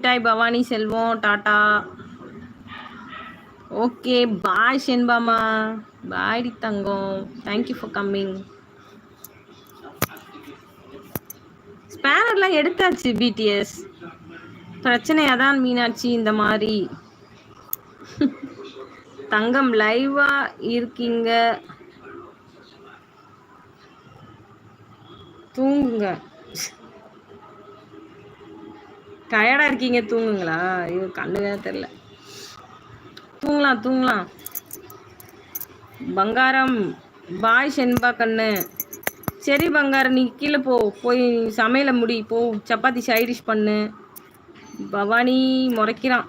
மிட்டாய் Bhavani Selvam tata. Okay bye Senbama, bye Thangam, thank you for coming. ஸ்பேனர்லாம் எடுத்தாச்சு பிடிஎஸ். பிரச்சனை அதான் மீனாட்சி. இந்த மாதிரி தங்கம் லைவா இருக்கீங்க, தூங்குங்க. டயர்டா இருக்கீங்க, தூங்குங்களா? ஐயோ கண்ணுவே தெரியல. தூங்கலாம் தூங்கலாம். பங்காரம் பாய் செண்பா கண்ணு. சரி பங்காரம், நீ கீழே போ, போய் சமையலை முடி போ, சப்பாத்தி சைடிஷ் பண்ணு. பவானி முறைக்கிறான்,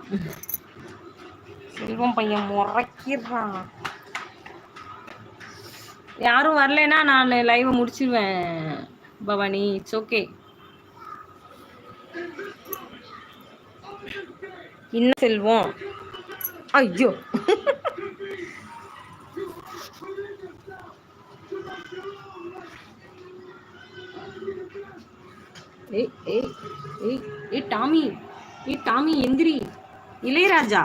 செல்வம் பையன் முறைக்கிறான். யாரும் வரலைன்னா நான் லைவை முடிச்சிருவேன் பவானி. It's okay. என்ன செல்வம்? ஐயோ ஏய் ஏய் ஏய் ஏய் டாமி, ஏய் டாமி எந்திரி. இளையராஜா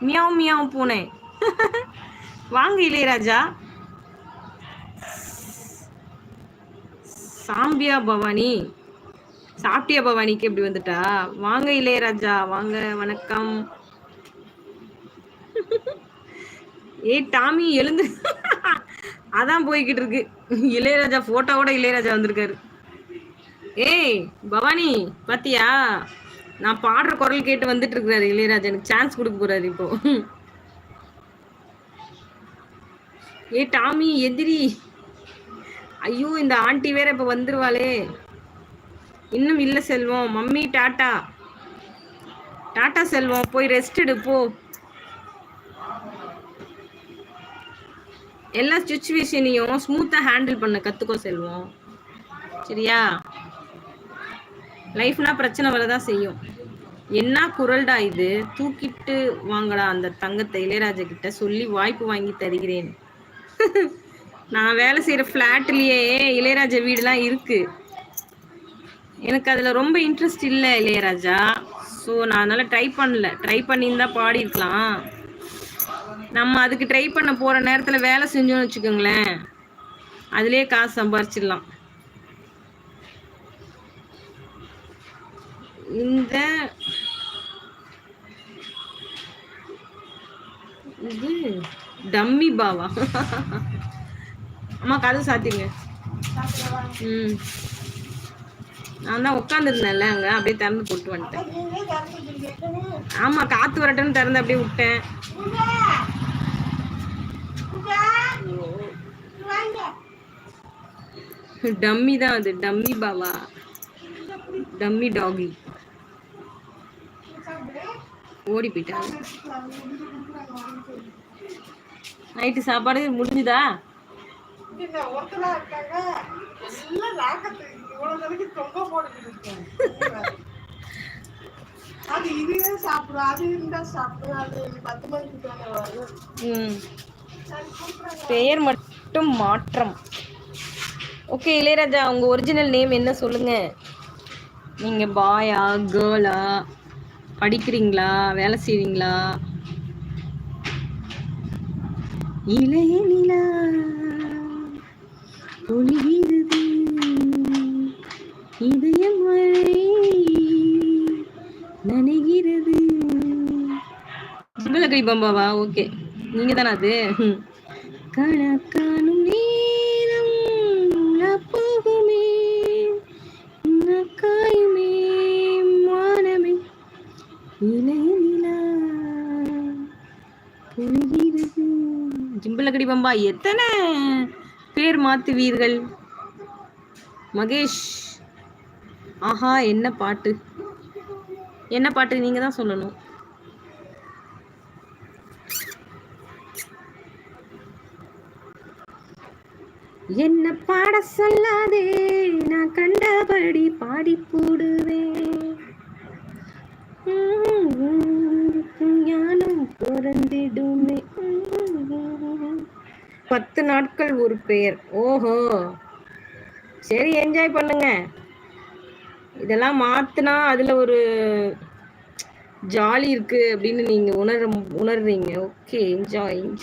மியாவ் மியாவ் பூனை. வாங்க இளையராஜா. சாம்பியா பவானி, சாப்பிட்டியா பவானிக்கு எப்படி வந்துட்டா? வாங்க இளையராஜா வாங்க, வணக்கம். ஏய் டாமி எழுந்து. அதான் போய்கிட்டு இருக்கு. இளையராஜா போட்டோவோட இளையராஜா வந்திருக்காரு. ஏய் பவானி பாத்தியா, நான் பாடுற குரல் கேட்டு வந்துட்டு இருக்கிறாரு இளையராஜா. எனக்கு சான்ஸ் கொடுக்க போறாரு இப்போ. ஏய் டாமி எதிரி. ஐயோ இந்த ஆண்டி வேற இப்ப வந்துருவாளே. இன்னும் இல்ல Selvam. Mummy tata. Tata Selvam, போய் ரெஸ்ட் எடு போ. எல்லா சுச்சுவேஷனையும் ஸ்மூத்தா ஹேண்டில் பண்ண கத்துக்கோ செல்வம், சரியா? லைஃப்னா பிரச்சனை வரதான் செய்யும். என்ன குரல்டா இது, தூக்கிட்டு வாங்கடா அந்த தங்கத்தை. இளையராஜா கிட்ட சொல்லி வாய்ப்பு வாங்கி தருகிறேன். நான் வேலை செய்யற பிளாட்லயே இளையராஜா வீடுலாம் இருக்கு. எனக்கு அதுல ரொம்ப இன்ட்ரெஸ்ட் இல்லை இளையராஜா. ஸோ நான் அதனால ட்ரை பண்ணல. ட்ரை பண்ணியிருந்தா பாடிருக்கலாம். நம்ம அதுக்கு ட்ரை பண்ண போற நேரத்துல வேலை செஞ்சோம்னு வச்சுக்கோங்களேன், அதுலயே காசு சம்பாரிச்சிடலாம். இந்த இது டம்மி பாவா. அம்மா கதை சாத்திங்க. நான் தான் உட்காந்துருந்தேன்ல அங்க, அப்படியே திறந்து போட்டு வந்துட்டேன். ஆமா காத்து வரட்டுன்னு திறந்து அப்படியே விட்டேன். டம்மி தான் அது, டம்மி பாவா, டம்மி டாகி. ஓடி போயிட்டாங்க. நைட்டு சாப்பாடு முடிஞ்சுதா? பெயர் மட்டும் மாற்றம். ஓகே இளையராஜா, உங்க ஒரிஜினல் நேம் என்ன சொல்லுங்க. நீங்க பாயா கேர்ளா, படிக்கிறீங்களா, வேலை செய்றீங்களா? இளைய நிலா பொழிகிறது, இதயம் மழை நனைகிறது. ஜிபலகை பம்பாவா? ஓகே நீங்க தானே அது. கணக்கானும் நேரம் போகுமே காயுமே மானமே, இளைய நிலா பொழிகிறது. ஜிம்பலகடி பம்பா எத்தனை பேர் மாத்துவீர்கள்? மகேஷ் ஆஹா என்ன பாட்டு, என்ன பாட்டு நீங்க தான் சொல்லணும். என்ன பாட சொல்லாதே, நான் கண்டபடி பாடி போடுவேன். ஞானம் பிறந்திடுமே. 10 நாட்கள் ஒரு பெயர். ஓஹோ சரி, என்ஜாய் பண்ணுங்க. இதெல்லாம் மாத்துனா அதுல ஒரு ஜாலி இருக்கு அப்படின்னு நீங்க உணர்றீங்க. Okay, enjoy.